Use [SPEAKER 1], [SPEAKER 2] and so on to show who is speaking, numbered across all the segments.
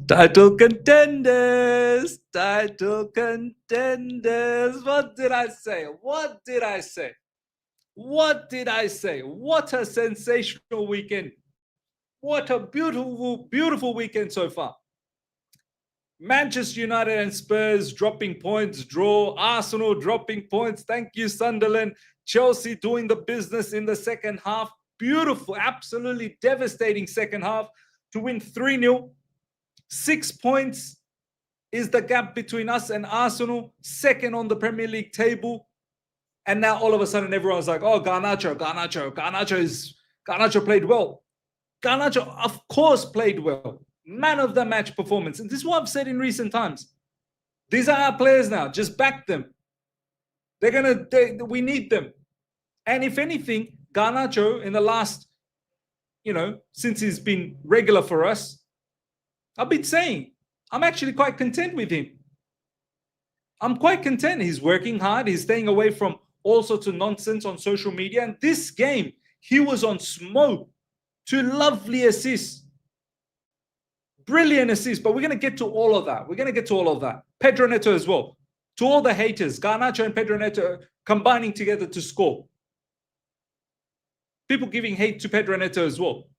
[SPEAKER 1] Title contenders, title contenders. What did I say? What did I say? What did I say? What a sensational weekend. What a beautiful, beautiful weekend so far. Manchester United and Spurs dropping points, draw. Arsenal dropping points. Thank you, Sunderland. Chelsea doing the business in the second half. Beautiful, absolutely devastating second half to win 3-0. 6 points is the gap between us and Arsenal, second on the Premier League table. And now all of a sudden everyone's like, oh, Garnacho played well. Garnacho, of course, played well. Man of the match performance. And this is what I've said in recent times. These are our players now. Just back them. We need them. And if anything, Garnacho in the last, since he's been regular for us, I've been saying, I'm actually quite content with him. I'm quite content. He's working hard. He's staying away from all sorts of nonsense on social media. And this game, he was on smoke. 2 lovely assists. Brilliant assists. But we're going to get to all of that. Pedro Neto as well. To all the haters, Garnacho and Pedro Neto combining together to score. People giving hate to Pedro Neto as well.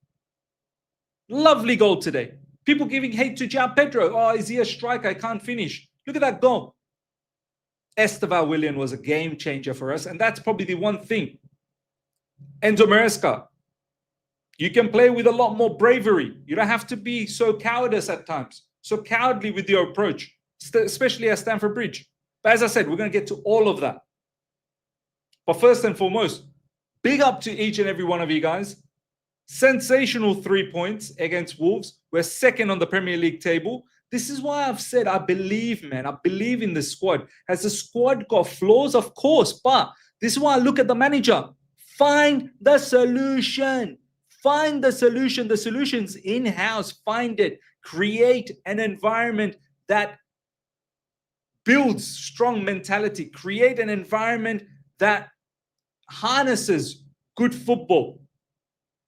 [SPEAKER 1] Lovely goal today. People giving hate to João Pedro. Oh, is he a striker? I can't finish. Look at that goal. Estevao Willian was a game changer for us. And that's probably the one thing. Enzo Maresca. You can play with a lot more bravery. You don't have to be so cowardice at times. So cowardly with your approach. Especially at Stamford Bridge. But as I said, we're going to get to all of that. But first and foremost, big up to each and every one of you guys. Sensational 3 points against Wolves. We're second on the Premier League table. This is why I've said I believe, man. I believe in the squad. Has the squad got flaws? Of course. But this is why I look at the manager. Find the solution. Find the solution. The solution's in-house. Find it. Create an environment that builds strong mentality. Create an environment that harnesses good football.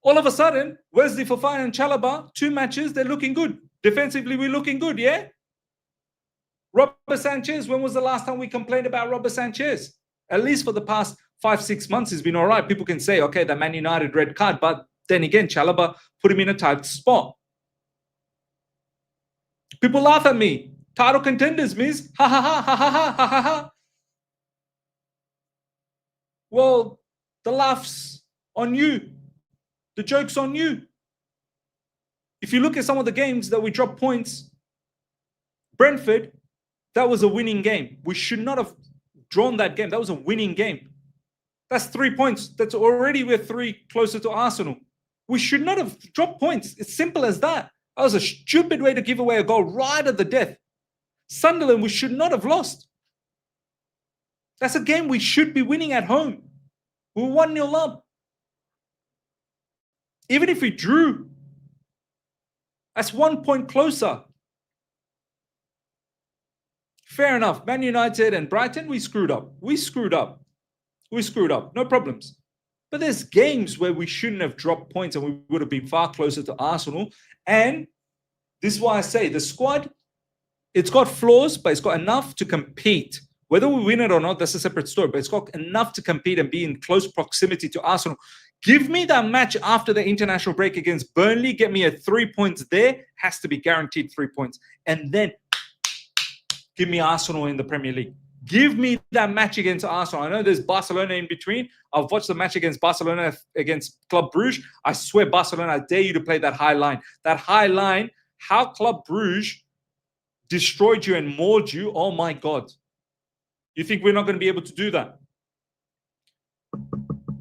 [SPEAKER 1] All of a sudden, Wesley Fofana and Chalobah, 2 matches, they're looking good. Defensively, we're looking good, yeah? Robert Sanchez, when was the last time we complained about Robert Sanchez? At least for the past 5-6 months, he's been all right. People can say, okay, the Man United red card, but then again, Chalobah put him in a tight spot. People laugh at me. Title contenders, miss. Ha ha ha ha ha ha ha ha ha. Well, the laugh's on you. The joke's on you. If you look at some of the games that we dropped points, Brentford, that was a winning game. We should not have drawn that game. That was a winning game. That's 3 points. That's already we're 3 closer to Arsenal. We should not have dropped points. It's simple as that. That was a stupid way to give away a goal right at the death. Sunderland, we should not have lost. That's a game we should be winning at home. We were 1-0 up. Even if we drew, that's 1 point closer. Fair enough. Man United and Brighton, we screwed up. No problems. But there's games where we shouldn't have dropped points and we would have been far closer to Arsenal. And this is why I say the squad, it's got flaws, but it's got enough to compete. Whether we win it or not, that's a separate story. But it's got enough to compete and be in close proximity to Arsenal. Give me that match after the international break against Burnley. Get me a 3 points there. Has to be guaranteed 3 points. And then give me Arsenal in the Premier League. Give me that match against Arsenal. I know there's Barcelona in between. I've watched the match against Barcelona against Club Brugge. I swear, Barcelona, I dare you to play that high line. That high line, how Club Brugge destroyed you and mauled you. Oh, my God. You think we're not going to be able to do that?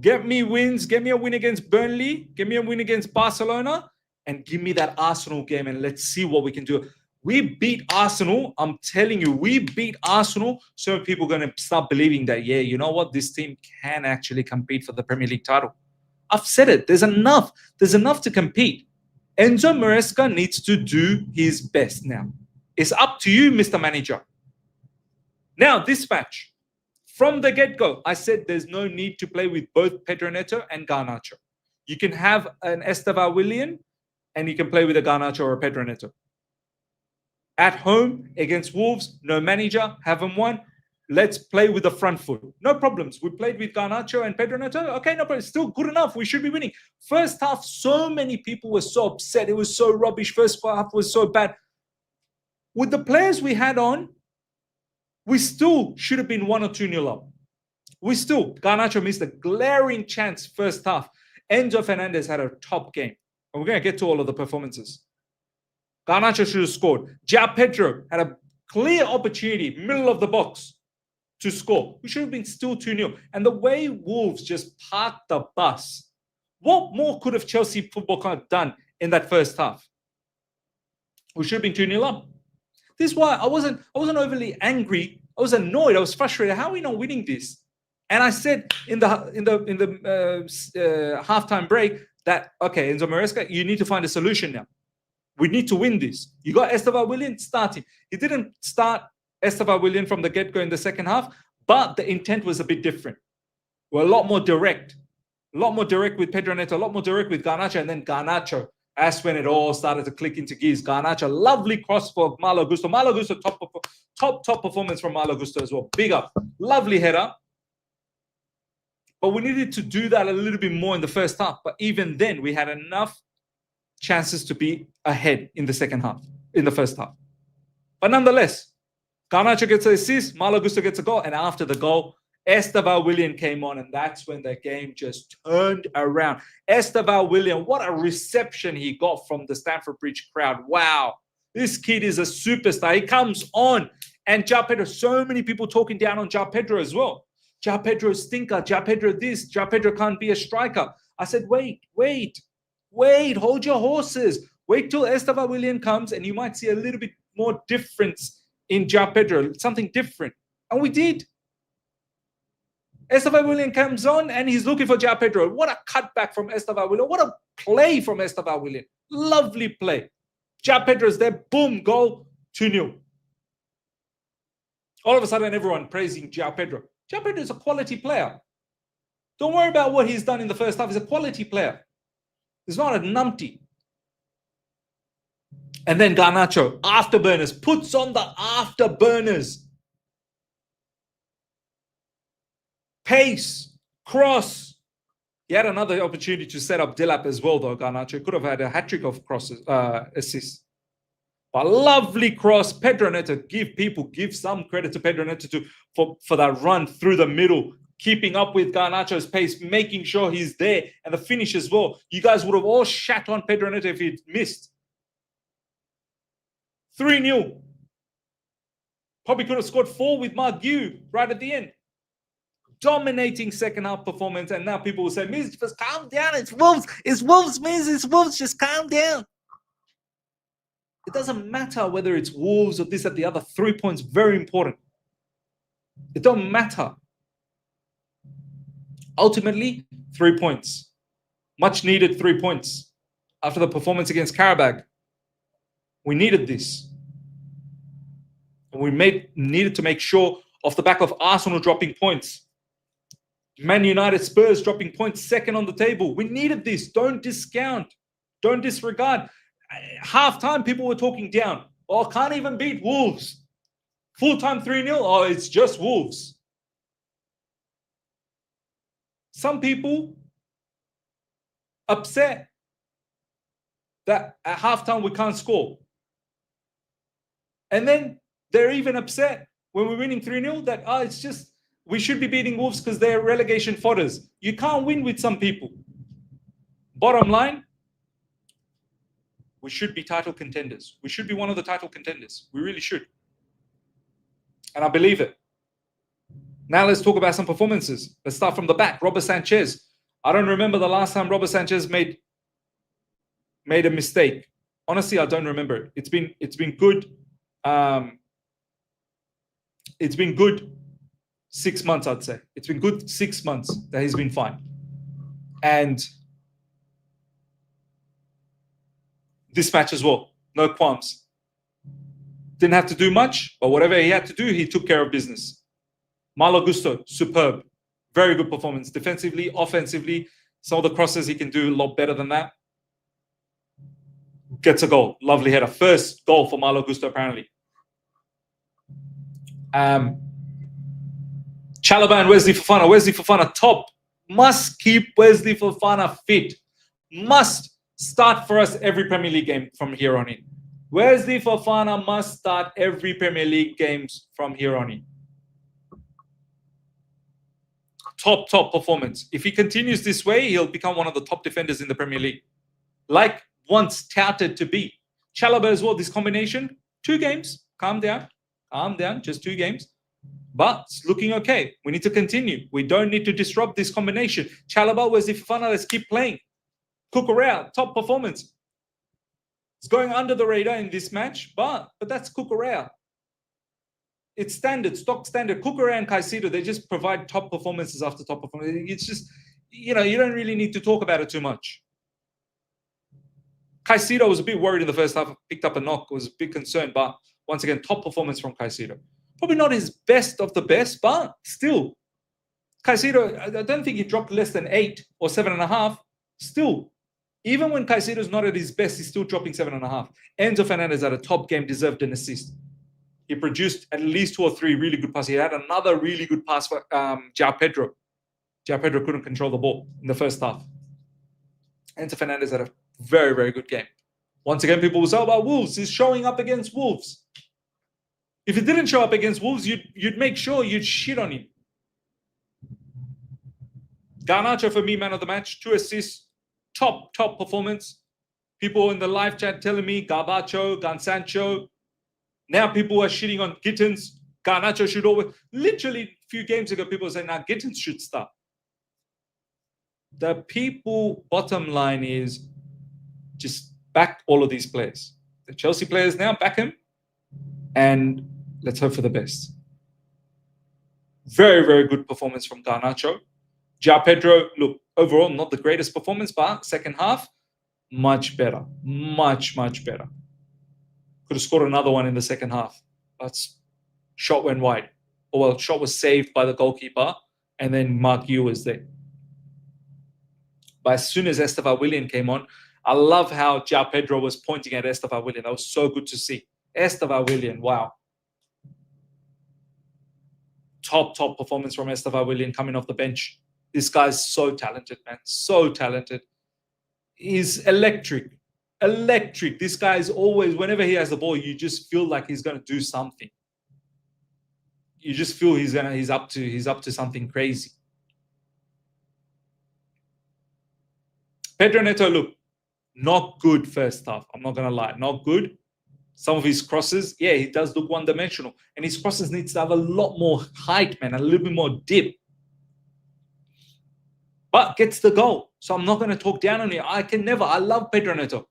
[SPEAKER 1] Get me wins. Get me a win against Burnley. Get me a win against Barcelona. And give me that Arsenal game and let's see what we can do. We beat Arsenal. I'm telling you, we beat Arsenal. So people are going to start believing that, yeah, you know what? This team can actually compete for the Premier League title. I've said it. There's enough. There's enough to compete. Enzo Maresca needs to do his best now. It's up to you, Mr. Manager. Now, this match, from the get-go, I said there's no need to play with both Pedro Neto and Garnacho. You can have an Estevan Willian and you can play with a Garnacho or a Pedro Neto. At home against Wolves, no manager, haven't won. Let's play with the front foot. No problems. We played with Garnacho and Pedro Neto. Okay, no problem. Still good enough. We should be winning. First half, so many people were so upset. It was so rubbish. First half was so bad. With the players we had on, we still should have been 1 or 2-0 up. Garnacho missed a glaring chance first half. Enzo Fernandez had a top game. And we're going to get to all of the performances. Garnacho should have scored. João Pedro had a clear opportunity, middle of the box, to score. We should have been still 2-0. And the way Wolves just parked the bus, what more could have Chelsea Football Club done in that first half? We should have been 2-0 up. This is why I wasn't overly angry. I was annoyed. I was frustrated. How are we not winning this? And I said in the halftime break that, okay, Enzo Maresca, you need to find a solution now. We need to win this. You got Estevan Willian starting. He didn't start Estevan Willian from the get-go in the second half, but the intent was a bit different. We're a lot more direct. A lot more direct with Pedro Neto, a lot more direct with Garnacho, and then Garnacho. That's when it all started to click into gears. Garnacho, lovely cross for Malo Gusto. Malo Gusto, top performance from Malo Gusto as well. Big up. Lovely header. But we needed to do that a little bit more in the first half. But even then, we had enough chances to be ahead in the first half. But nonetheless, Garnacho gets an assist, Malo Gusto gets a goal, and after the goal, Estevan Willian came on, and that's when the game just turned around. Estevan Willian, what a reception he got from the Stamford Bridge crowd. Wow, this kid is a superstar. He comes on, and João Pedro, so many people talking down on João Pedro as well. João Pedro stinker, João Pedro this, João Pedro can't be a striker. I said, wait, hold your horses. Wait till Estevan Willian comes, and you might see a little bit more difference in João Pedro, something different. And we did. Estevan Willian comes on, and he's looking for João Pedro. What a cutback from Estevan Willian. What a play from Estevan Willian. Lovely play. João Pedro's there. Boom, goal, 2-0. All of a sudden, everyone praising João Pedro. João Pedro is a quality player. Don't worry about what he's done in the first half. He's a quality player. He's not a numpty. And then Garnacho, afterburners, puts on the afterburners. Pace, cross. He had another opportunity to set up Dilap as well, though, Garnacho. Could have had a hat-trick of crosses, assists. But lovely cross. Pedro Neto, give some credit to Pedro Neto for that run through the middle, keeping up with Garnacho's pace, making sure he's there, and the finish as well. You guys would have all shat on Pedro Neto if he'd missed. 3-0. Probably could have scored 4 with Margue right at the end. Dominating second half performance, and now people will say, Miz, just calm down. It's Wolves. It's Wolves, Miz. It's Wolves. Just calm down. It doesn't matter whether it's Wolves or this or the other. 3 points, very important. It don't matter. Ultimately, 3 points. Much needed 3 points. After the performance against Karabag, we needed this. And we needed to make sure off the back of Arsenal dropping points, Man United, Spurs dropping points, second on the table. We needed this. Don't discount. Don't disregard. Half-time, people were talking down. Oh, can't even beat Wolves. Full-time 3-0. Oh, it's just Wolves. Some people upset that at half-time we can't score. And then they're even upset when we're winning 3-0 that, it's just, we should be beating Wolves because they're relegation fodders. You can't win with some people. Bottom line, we should be title contenders. We should be one of the title contenders. We really should. And I believe it. Now let's talk about some performances. Let's start from the back. Robert Sanchez. I don't remember the last time Robert Sanchez made a mistake. Honestly, I don't remember it. It's been good. It's been good 6 months, I'd say. It's been good 6 months that he's been fine. And this match as well, no qualms. Didn't have to do much, but whatever he had to do, he took care of business. Malo Gusto, superb. Very good performance. Defensively, offensively, Some of the crosses he can do a lot better than that. Gets a goal. Lovely header. First goal for Malo Gusto, apparently. Chalobah and Wesley Fofana. Wesley Fofana, top. Must keep Wesley Fofana fit. Must start for us every Premier League game from here on in. Wesley Fofana must start every Premier League games from here on in. Top performance. If he continues this way, he'll become one of the top defenders in the Premier League. Like once touted to be. Chalobah as well, this combination. 2 games. Calm down. Calm down. Just 2 games. But it's looking okay. We need to continue. We don't need to disrupt this combination. Chalobah, Wesley Fofana, let's keep playing. Cucurella, top performance. It's going under the radar in this match, but that's Cucurella. It's standard, stock standard. Cucurella and Caicedo, they just provide top performances after top performance. It's just, you don't really need to talk about it too much. Caicedo was a bit worried in the first half, picked up a knock, was a bit concerned, but once again, top performance from Caicedo. Probably not his best of the best, but still. Caicedo, I don't think he dropped less than 8 or 7.5. Still, even when Caicedo's not at his best, he's still dropping 7.5. Enzo Fernandez had a top game, deserved an assist. He produced at least 2 or 3 really good passes. He had another really good pass for João Pedro. João Pedro couldn't control the ball in the first half. Enzo Fernandez had a very, very good game. Once again, people will say about Wolves. He's showing up against Wolves. If he didn't show up against Wolves, you'd make sure you'd shit on him. Garnacho for me, man of the match. 2 assists. Top performance. People in the live chat telling me Garbacho, Gansancho. Now people are shitting on Gittins. Garnacho should always... Literally, a few games ago, people were saying, now Gittins should start. The people bottom line is just back all of these players. The Chelsea players now, back him. And let's hope for the best. Very, very good performance from Garnacho. João Pedro, look, overall, not the greatest performance, but second half, much better. Much, much better. Could have scored another one in the second half. But shot went wide. Or well, shot was saved by the goalkeeper, and then Mark Yu was there. But as soon as Estevan Willian came on, I love how João Pedro was pointing at Estevan Willian. That was so good to see. Estevan Willian, wow. Top performance from Estevan Willian coming off the bench. This guy's so talented, man. So talented. He's electric. Electric. This guy is always, whenever he has the ball, you just feel like he's going to do something. You just feel he's up to something crazy. Pedro Neto, look, not good first half. I'm not going to lie. Not good. Some of his crosses, yeah, he does look one-dimensional. And his crosses needs to have a lot more height, man, a little bit more dip. But gets the goal. So I'm not going to talk down on it. I love Pedro Neto.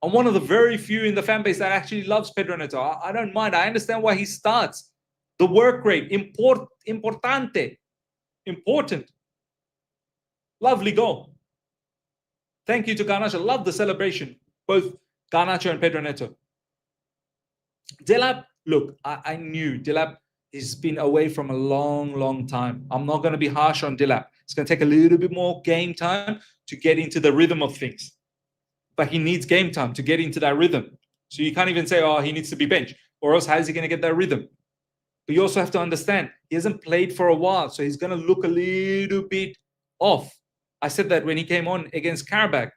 [SPEAKER 1] I'm one of the very few in the fan base that actually loves Pedro Neto. I don't mind. I understand why he starts. The work rate, importante. Important. Lovely goal. Thank you to Garnacho. Love the celebration. Both Garnacho and Pedro Neto. Delap, look, I knew Delap has been away from a long time. I'm not going to be harsh on Delap. It's going to take a little bit more game time to get into the rhythm of things. But he needs game time to get into that rhythm. So you can't even say, oh, he needs to be benched. Or else how is he going to get that rhythm? But you also have to understand, he hasn't played for a while. So he's going to look a little bit off. I said that when he came on against Karabakh.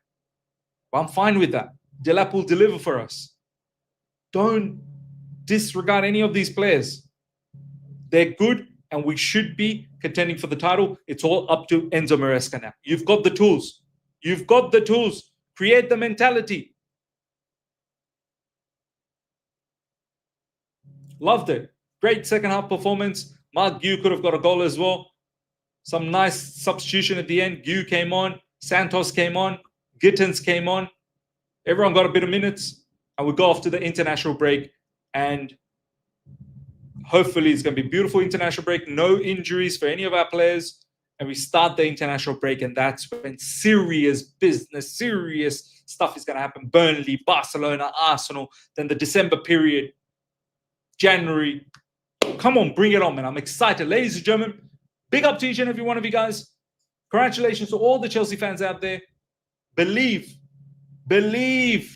[SPEAKER 1] But I'm fine with that. Delap will deliver for us. Don't disregard any of these players. They're good, and we should be contending for the title. It's all up to Enzo Maresca now. You've got the tools. You've got the tools. Create the mentality. Loved it. Great second half performance. Mark Gu could have got a goal as well. Some nice substitution at the end. Gu came on. Santos came on. Gittins came on. Everyone got a bit of minutes. And we go off to the international break. And hopefully it's going to be a beautiful international break. No injuries for any of our players. And we start the international break. And that's when serious business, serious stuff is going to happen. Burnley, Barcelona, Arsenal. Then the December period. January. Come on, bring it on, man. I'm excited. Ladies and gentlemen, big up to each and every one of you guys. Congratulations to all the Chelsea fans out there. Believe.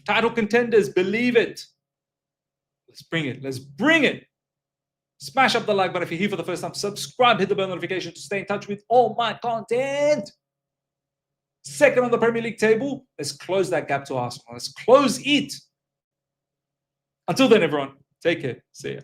[SPEAKER 1] Title contenders, believe it. Let's bring it. Let's bring it. Smash up the like button if you're here for the first time. Subscribe, hit the bell notification to stay in touch with all my content. Second on the Premier League table. Let's close that gap to Arsenal. Let's close it. Until then, everyone, take care. See ya.